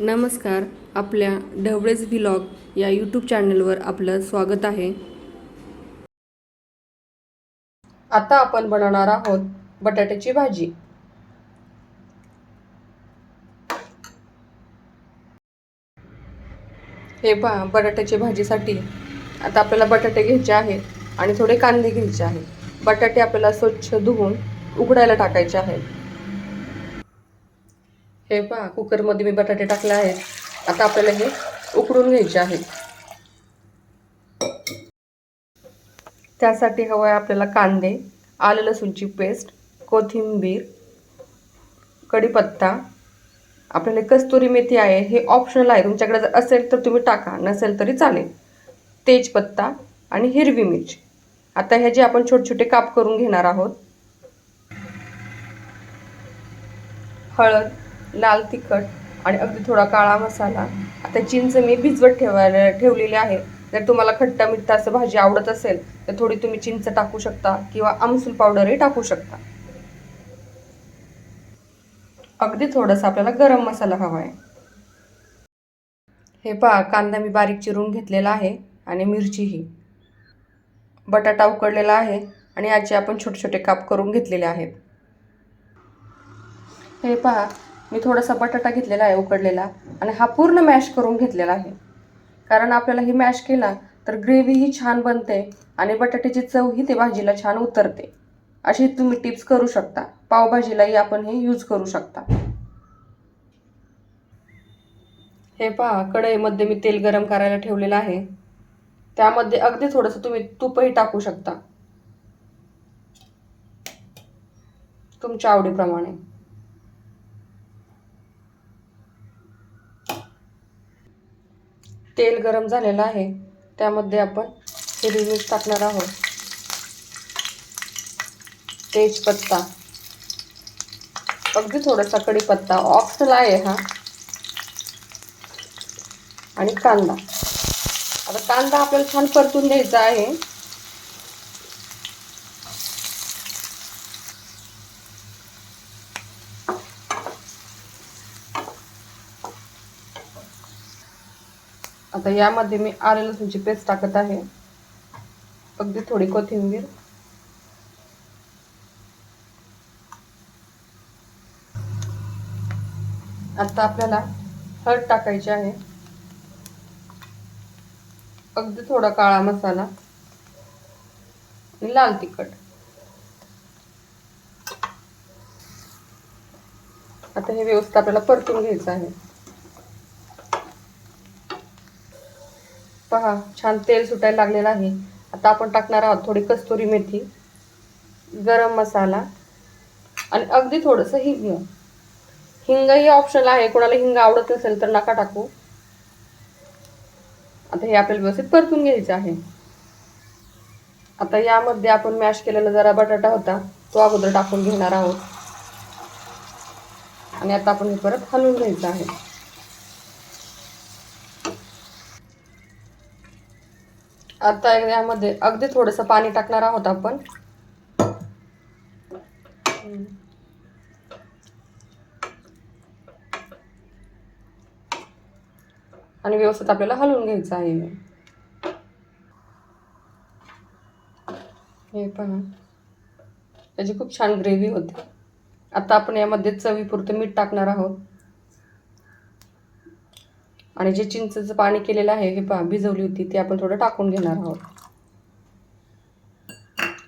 नमस्कार, आपल्या ढवळेच व्लॉग या यूट्यूब चॅनलवर आपलं स्वागत आहे। आता आपण बनवणार आहोत बटाट्याची भाजी। हे पहा, बटाट्याची भाजीसाठी आता आपल्याला बटाटे घ्यायचे आहेत आणि थोडे कांदे घ्यायचे आहेत। बटाटे आपल्याला स्वच्छ धुवून उकडायला टाकायचे आहेत। हे पहा, कुकरमध्ये मी बटाटे टाकले आहेत। आता आपल्याला हे उकडून घ्यायचे आहेत। त्यासाठी हवं आहे आपल्याला कांदे, आलं लसूणची पेस्ट, कोथिंबीर, कढीपत्ता, आपल्याला कस्तुरी मेथी आहे, हे ऑप्शनल आहे, तुमच्याकडे जर असेल तर तुम्ही टाका, नसेल तरी चालेल। तेजपत्ता आणि हिरवी मिरची। आता ह्याचे आपण छोटे छोटे काप करून घेणार आहोत। हळद, लाल तिखट आणि अगदी थोडा काळा मसाला। आता चिंच मी भिजवत ठेवलेली आहे। जर तुम्हाला खट्टा मिठ्ठा असं भाजी आवडत असेल तर थोडी तुम्ही चिंच टाकू शकता किंवा आमसूल पावडरही टाकू शकता। अगदी थोडासा आपल्याला गरम मसाला हवा आहे। हे पहा, कांदा मी बारीक चिरून घेतलेला आहे आणि मिरचीही। बटाटा उकडलेला आहे आणि याचे आपण छोटे छोटे काप करून घेतलेले आहेत। हे पहा, मी थोडासा बटाटा घेतलेला आहे उकडलेला आणि हा पूर्ण मॅश करून घेतलेला आहे। कारण आपल्याला ही मॅश केला तर ग्रेव्ही ही छान बनते आणि बटाट्याची चव ही ते भाजीला छान उतरते। अशी तुम्ही टिप्स करू शकता। पावभाजीलाही आपण हे यूज करू शकता। हे पहा, कढईमध्ये मी तेल गरम करायला ठेवलेलं आहे। त्यामध्ये अगदी थोडंसं तुम्ही तूपही टाकू शकता, तुमच्या आवडीप्रमाणे। तेल गरम झालेलं आहे, त्यामध्ये आपण हिरवी मिरच टाकणार आहोत, तेजपत्ता, अगदी थोडासा कढीपत्ता, ऑप्शनल आहे हा, आणि कांदा। आता कांदा आपल्याला छान परतून घ्यायचा आहे। आता यामध्ये मी आलं लसूणची पेस्ट टाकत आहे, अगदी थोडी कोथिंबीर, आता आपल्याला हळद टाकायची आहे, अगदी थोडा काळा मसाला आणि लाल तिखट। आता हे व्यवस्थित आपल्याला परतून घ्यायचं आहे। पहा, छान तेल सुटायला लागलेलं आहे। आता आपण टाकणार आहोत थोडी कस्तुरी मेथी, गरम मसाला आणि अगदी थोडंसं हिंग। हिंग ही ऑप्शनल आहे, कोणाला हिंग आवडत नसेल तर नका टाकू। आता हे आपल्याला व्यवस्थित परतून घ्यायचं आहे। आता यामध्ये आपण मॅश केलेला जरा बटाटा होता तो अगोदर टाकून घेणार आहोत आणि आता आपण हे परत हलवून घ्यायचं आहे। आता यामध्ये अगदी थोडंसं पाणी टाकणार आहोत आपण, आणि व्यवस्थित आपल्याला हलवून घ्यायचं आहे। हे पहा, त्याची खूप छान ग्रेव्ही होते। आता आपण यामध्ये चवीपुरतं मीठ टाकणार आहोत आणि जे चिंचेचं पाणी केलेलं आहे, हे पहा भिजवली होती, ती आपण थोडं टाकून घेणार आहोत।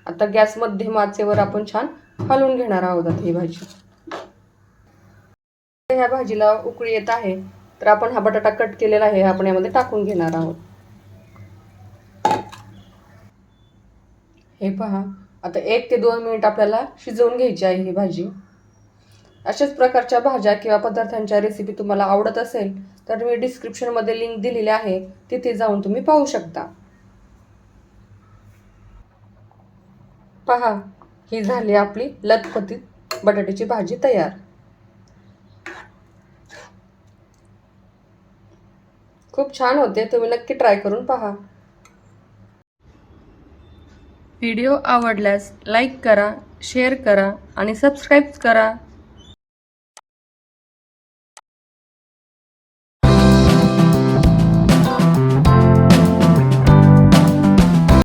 आता गॅस मध्यम आचेवर आपण छान हलवून घेणार आहोत आता ही भाजी। ह्या भाजीला उकळी येत आहे तर आपण हा बटाटा कट केलेला आहे आपण यामध्ये टाकून घेणार आहोत। हे पहा, आता 1 ते 2 मिनिट आपल्याला शिजवून घ्यायची आहे ही भाजी। अशाच प्रकारच्या भाज्या किंवा पदार्थांच्या रेसिपी तुम्हाला आवडत असेल तर मी डिस्क्रिप्शनमध्ये लिंक दिलेली आहे, तिथे जाऊन तुम्ही पाहू शकता। पहा, ही झाली आपली लतपतीत बटाट्याची भाजी तयार। खूप छान होते, तुम्ही नक्की ट्राय करून पहा। व्हिडिओ आवडल्यास लाईक करा, शेअर करा आणि सबस्क्राईब करा।